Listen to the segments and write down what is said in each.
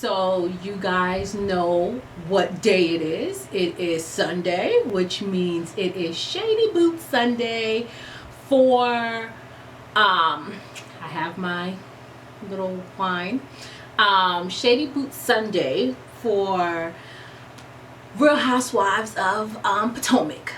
So you guys know what day it is. It is Sunday, which means it is Shady Boots Sunday for I have my little wine. Shady Boots Sunday for Real Housewives of Potomac.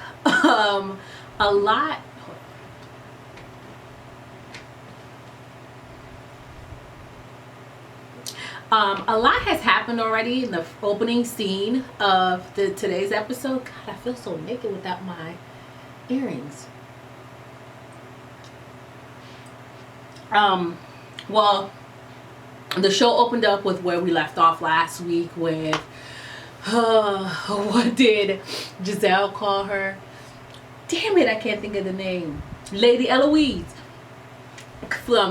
A lot has happened already in the opening scene of today's episode. God, I feel so naked without my earrings. Well, the show opened up with where we left off last week with what did Giselle call her? Damn it, I can't think of the name. Lady Eloise.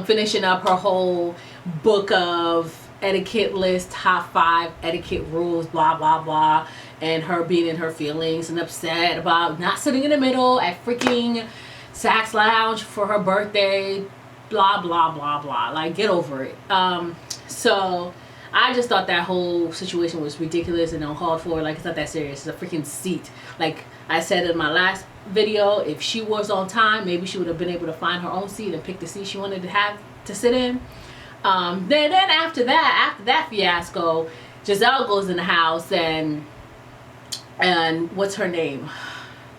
Finishing up her whole book of etiquette list, top 5 etiquette rules, blah blah blah, and her being in her feelings and upset about not sitting in the middle at freaking Saks Lounge for her birthday, blah blah blah blah. Like, get over it. So I just thought that whole situation was ridiculous and uncalled for. Like, it's not that serious. It's a freaking seat. Like I said in my last video, if she was on time, maybe she would have been able to find her own seat and pick the seat she wanted to have to sit in. Then after that fiasco, Giselle goes in the house and what's her name?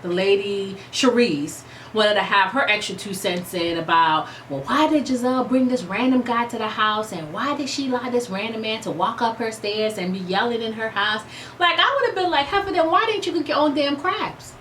The lady Cherise wanted to have her extra 2 cents in about, well, why did Giselle bring this random guy to the house, and why did she allow this random man to walk up her stairs and be yelling in her house? Like, I would have been like, Heifer, then why didn't you cook your own damn crabs?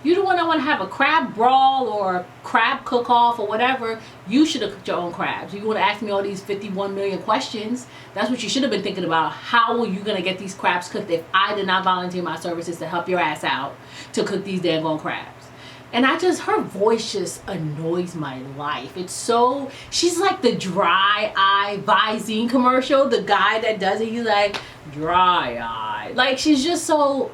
You the one that want to have a crab brawl or crab cook-off or whatever. You should have cooked your own crabs. You want to ask me all these 51 million questions. That's what you should have been thinking about. How are you going to get these crabs cooked if I did not volunteer my services to help your ass out to cook these dang on crabs? And her voice just annoys my life. It's so, she's like the dry eye Visine commercial. The guy that does it, he's like, dry eye. Like, she's just so,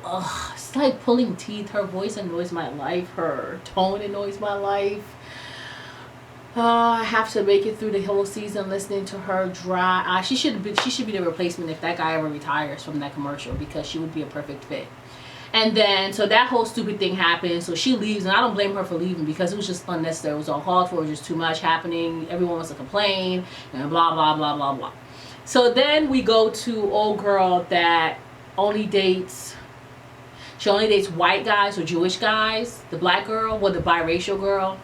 it's like pulling teeth. Her voice annoys my life. Her tone annoys my life. I have to make it through the whole season listening to her dry eye. She should be the replacement if that guy ever retires from that commercial, because she would be a perfect fit. And then, so that whole stupid thing happened. So she leaves, and I don't blame her for leaving, because it was just unnecessary. It was all called for. It was just too much happening. Everyone wants to complain, and blah, blah, blah, blah, blah. So then we go to old girl that only dates white guys or Jewish guys. The black girl, well, the biracial girl.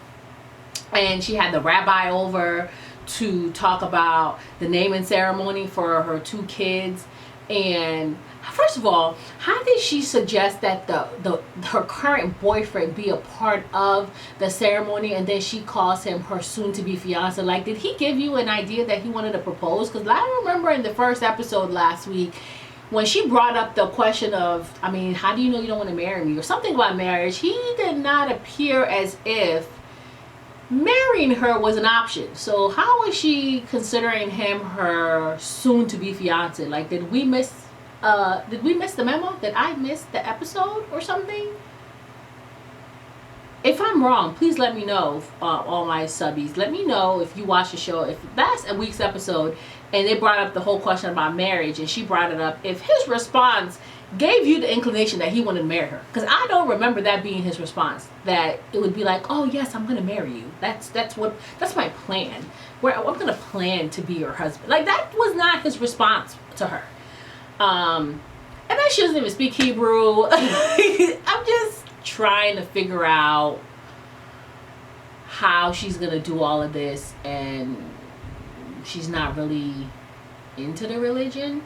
And she had the rabbi over to talk about the naming ceremony for her 2 kids. And first of all, how did she suggest that her current boyfriend be a part of the ceremony, and then she calls him her soon-to-be fiance? Like, did he give you an idea that he wanted to propose? Because I remember in the first episode last week, when she brought up the question of, I mean, how do you know you don't want to marry me, or something about marriage, he did not appear as if marrying her was an option. So how is she considering him her soon-to-be fiance? Like, did we miss the memo? Did I miss the episode or something? If I'm wrong, please let me know, all my subbies. Let me know if you watch the show. If that's a week's episode and they brought up the whole question about marriage and she brought it up, if his response gave you the inclination that he wanted to marry her. Because I don't remember that being his response. That it would be like, oh yes, I'm going to marry you. That's my plan. I'm going to plan to be your husband. Like, that was not his response to her. And then she doesn't even speak Hebrew. I'm just trying to figure out how she's gonna do all of this, and she's not really into the religion.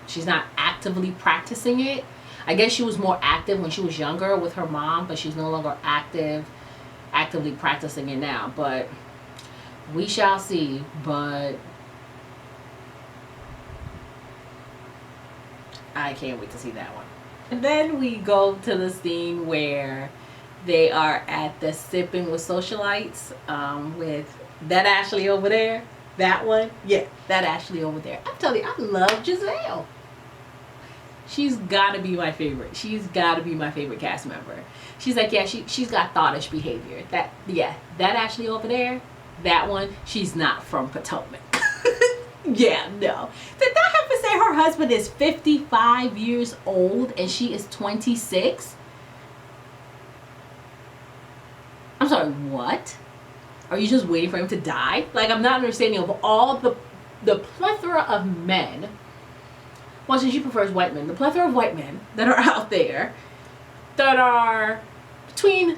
She's not actively practicing it. I guess she was more active when she was younger with her mom, but she's no longer actively practicing it now. But we shall see. But I can't wait to see that one. And then we go to the scene where they are at the sipping with socialites, with that Ashley over there. That one? Yeah, that Ashley over there. I'm telling you, I love Giselle. She's got to be my favorite. She's got to be my favorite cast member. She's like, yeah, she's got thoughtish behavior. That Ashley over there, that one, she's not from Potomac. Yeah, no. Did that happen her husband is 55 years old and she is 26? I'm sorry, what? Are you just waiting for him to die? Like, I'm not understanding of all the plethora of men. Well, since she prefers white men, the plethora of white men that are out there that are between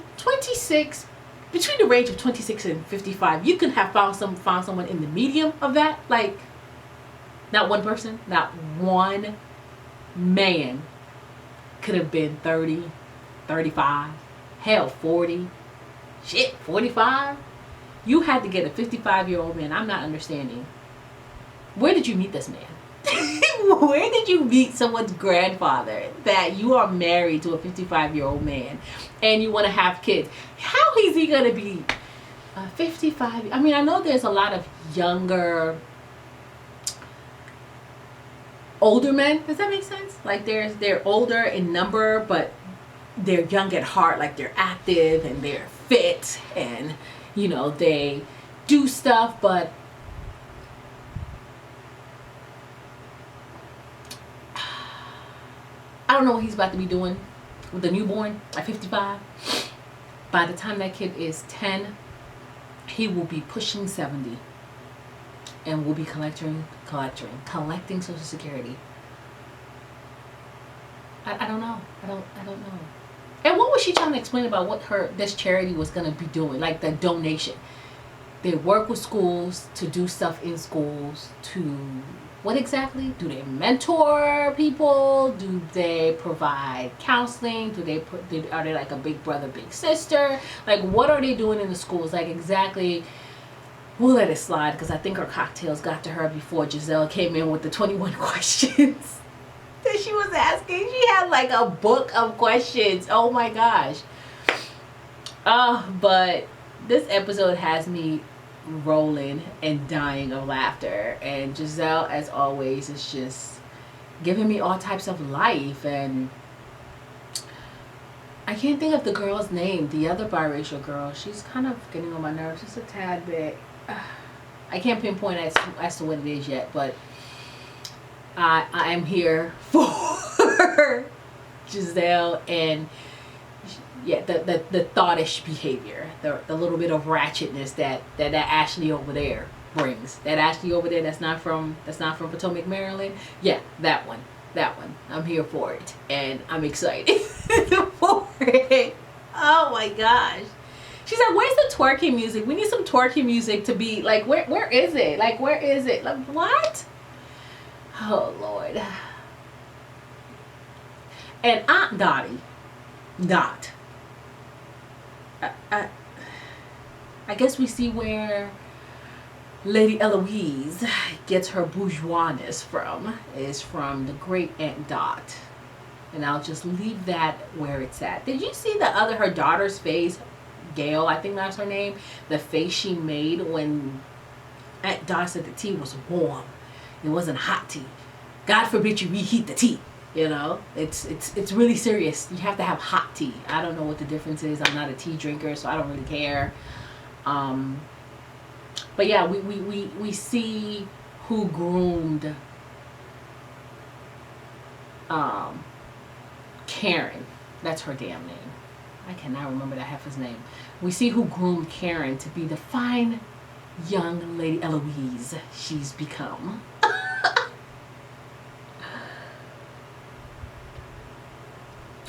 the range of 26 and 55. You could have found someone in the medium of that. Like, not one person, not one man could have been 30, 35, hell, 40, shit, 45. You had to get a 55-year-old man. I'm not understanding. Where did you meet this man? Where did you meet someone's grandfather that you are married to a 55-year-old man and you want to have kids? How is he going to be 55? I mean, I know there's a lot of younger, older men. Does that make sense? Like, they're older in number, but they're young at heart. Like, they're active and they're fit and, you know, they do stuff, but I don't know what he's about to be doing with the newborn at 55. By the time that kid is 10, he will be pushing 70 and will be collecting Social Security. I don't know. I don't know. And what was she trying to explain about what this charity was going to be doing? Like the donation. They work with schools to do stuff in schools to... What exactly? Do they mentor people? Do they provide counseling? Are they like a big brother, big sister? Like, what are they doing in the schools? Like, exactly. We'll let it slide because I think her cocktails got to her before Giselle came in with the 21 questions that she was asking. She had like a book of questions. Oh my gosh. But this episode has me rolling and dying of laughter, and Giselle, as always, is just giving me all types of life. And I can't think of the girl's name, the other biracial girl. She's kind of getting on my nerves just a tad bit. I can't pinpoint as to what it is yet, but I am here for Giselle and yeah, the thoughtish behavior, the little bit of ratchetness that Ashley over there brings. That Ashley over there that's not from Potomac, Maryland. Yeah, that one. I'm here for it, and I'm excited for it. Oh my gosh. She's like, "Where's the twerking music? We need some twerking music to be like, where is it? Like, where is it? Like, what? Oh Lord." And Aunt Dot. I guess we see where Lady Eloise gets her bourgeoisness from. Is from the great Aunt Dot. And I'll just leave that where it's at. Did you see her daughter's face? Gail, I think that's her name. The face she made when Aunt Dot said the tea was warm. It wasn't hot tea. God forbid you reheat the tea. You know, it's really serious. You have to have hot tea. I don't know what the difference is. I'm not a tea drinker, so I don't really care. But yeah, we see who groomed Karen. That's her damn name. I cannot remember that heifer's name. We see who groomed Karen to be the fine young Lady Eloise she's become.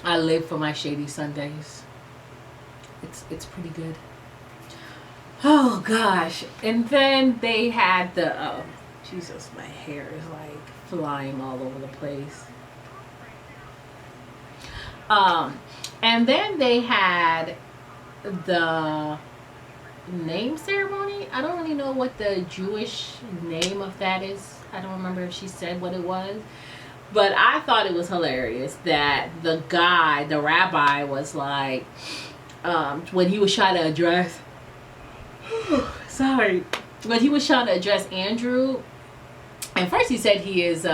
I live for my shady Sundays. It's pretty good. Oh gosh. And then they had the Jesus, my hair is like flying all over the place. And then they had the name ceremony. I don't really know what the Jewish name of that is. I don't remember if she said what it was. But I thought it was hilarious that the guy, the rabbi, was like, when he was trying to address, when he was trying to address Andrew, and first he said he is,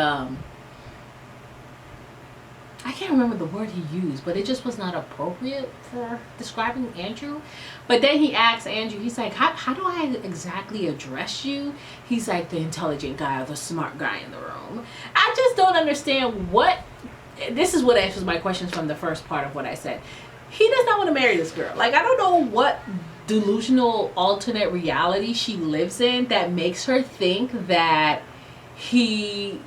I can't remember the word he used, but it just was not appropriate for describing Andrew. But then he asks Andrew, he's like, how do I exactly address you? He's like, the intelligent guy or the smart guy in the room. I just just don't understand what. This is what answers my questions from the first part of what I said. He does not want to marry this girl. Like, I don't know what delusional alternate reality she lives in that makes her think that he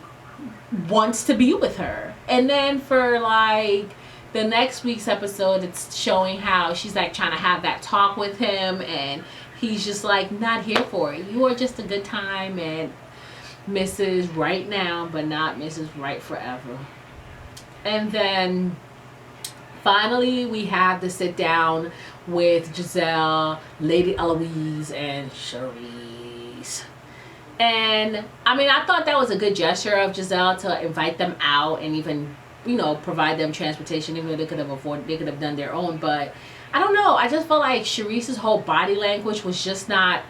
wants to be with her. And then for like the next week's episode, it's showing how she's like trying to have that talk with him, and he's just like, not here for it. You are just a good time and Mrs. Right now, but not Mrs. Right forever. And then finally we have the sit down with Giselle, Lady Eloise, and Charisse. And I mean, I thought that was a good gesture of Giselle to invite them out and even, you know, provide them transportation, even though they could have done their own. But I don't know, I just felt like Charisse's whole body language was just not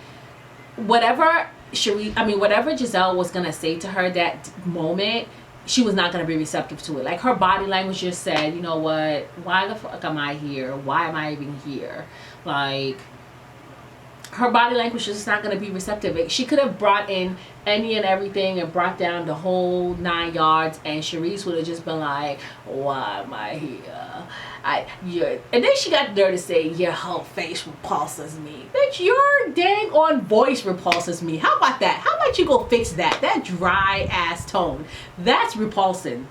whatever Giselle was gonna say to her that moment. She was not going to be receptive to it. Like, her body language just said, you know what, why the fuck am I here? Why am I even here? Like, her body language is just not going to be receptive. She could have brought in any and everything and brought down the whole 9 yards, and Charisse would have just been like, why am I here? And then she got there to say, your whole face repulses me. Bitch, your dang on voice repulses me. How about that? How about you go fix that? That dry ass tone. That's repulsive.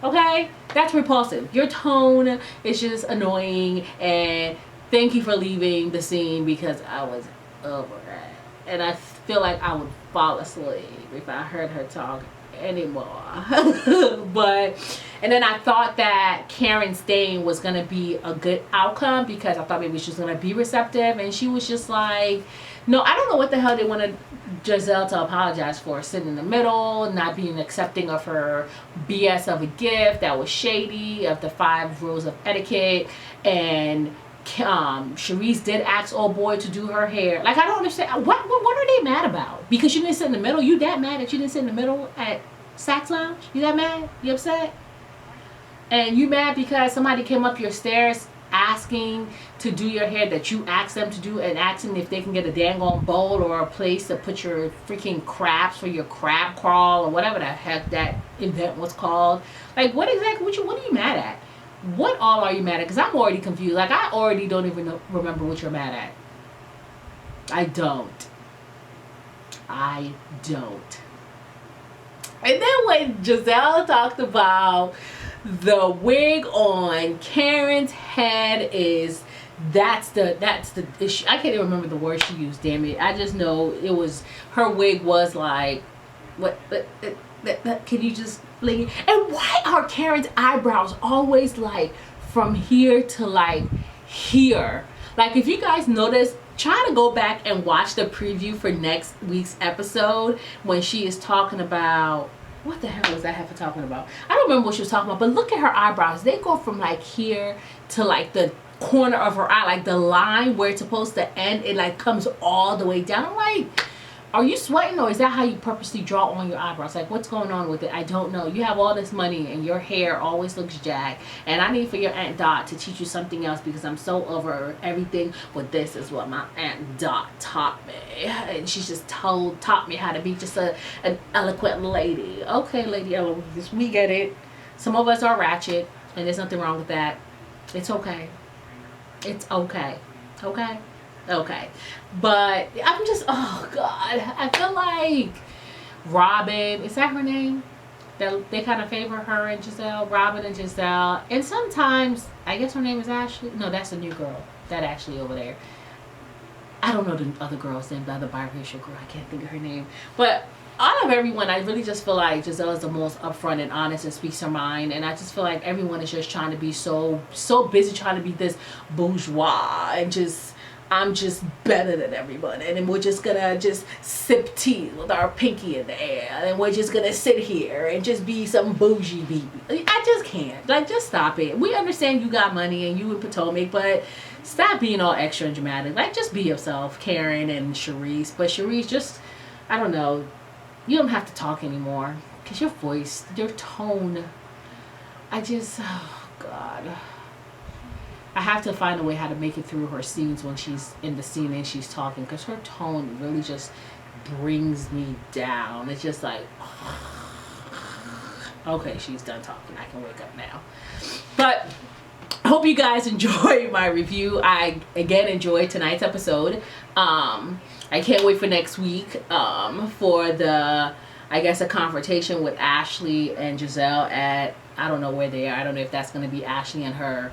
Okay? That's repulsive. Your tone is just annoying, and thank you for leaving the scene because I was over it. And I feel like I would fall asleep if I heard her talk anymore. And then I thought that Karen staying was gonna be a good outcome because I thought maybe she was gonna be receptive, and she was just like, no, I don't know what the hell they wanted Giselle to apologize for. Sitting in the middle, not being accepting of her BS of a gift that was shady, of the 5 rules of etiquette, and Charisse did ask old boy to do her hair. Like, I don't understand. What are they mad about? Because you didn't sit in the middle? You that mad that you didn't sit in the middle at Sax Lounge? You that mad? You upset? And you mad because somebody came up your stairs asking to do your hair that you asked them to do, and asking if they can get a dang on bowl or a place to put your freaking crabs for your crab crawl or whatever the heck that event was called. Like, what exactly? What are you mad at? What all are you mad at? Because I'm already confused. Like, I already don't even remember what you're mad at. I don't. And then when Giselle talked about the wig on Karen's head that's the issue. I can't even remember the word she used, damn it. I just know it was, her wig was like, what, can you just fling it? And why are Karen's eyebrows always like from here to like here? Like, if you guys notice, try to go back and watch the preview for next week's episode when she is talking about, what the hell was that heifer talking about? I don't remember what she was talking about, but look at her eyebrows. They go from like here to like the corner of her eye, like the line where it's supposed to end, it like comes all the way down. I'm like, are you sweating, or is that how you purposely draw on your eyebrows? Like, what's going on with it? I don't know. You have all this money and your hair always looks jagged, and I need for your Aunt Dot to teach you something else because I'm so over everything. But this is what my Aunt Dot taught me, and she's just taught me how to be just an eloquent lady. Okay, Lady Eloise, we get it. Some of us are ratchet, and there's nothing wrong with that. It's okay. It's okay. Okay? Okay. But I'm just, oh God, I feel like Robin, is that her name? They kind of favor her and Giselle, Robin and Giselle. And sometimes, I guess her name is Ashley. No, that's a new girl. That Ashley over there. I don't know the other girl's name, the other biracial girl. I can't think of her name. But out of everyone, I really just feel like Giselle is the most upfront and honest and speaks her mind. And I just feel like everyone is just trying to be so busy trying to be this bourgeois and just, I'm just better than everyone, and then we're just gonna just sip tea with our pinky in the air, and we're just gonna sit here and just be some bougie baby. I just can't. Like, just stop it. We understand you got money and you in Potomac, but stop being all extra and dramatic. Like, just be yourself, Karen and Charisse. But Charisse, just, I don't know, you don't have to talk anymore because your voice, your tone, I just, oh God. I have to find a way how to make it through her scenes when she's in the scene and she's talking, because her tone really just brings me down. It's just like, Okay, she's done talking. I can wake up now. But I hope you guys enjoyed my review. I again enjoyed tonight's episode. I can't wait for next week for the, I guess, a confrontation with Ashley and Giselle at, I don't know where they are. I don't know if that's going to be Ashley and her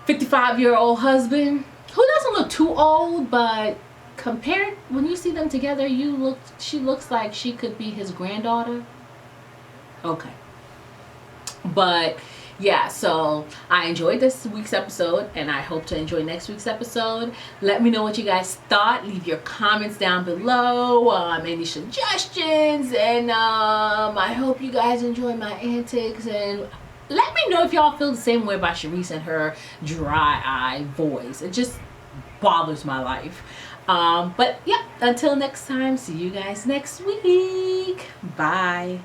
55-year-old husband, who doesn't look too old, but compared, when you see them together, she looks like she could be his granddaughter. Okay. But yeah, so I enjoyed this week's episode, and I hope to enjoy next week's episode. Let me know what you guys thought. Leave your comments down below, any suggestions, and I hope you guys enjoy my antics, and let me know if y'all feel the same way about Sharice and her dry eye voice. It just bothers my life. But yeah, until next time, see you guys next week. Bye.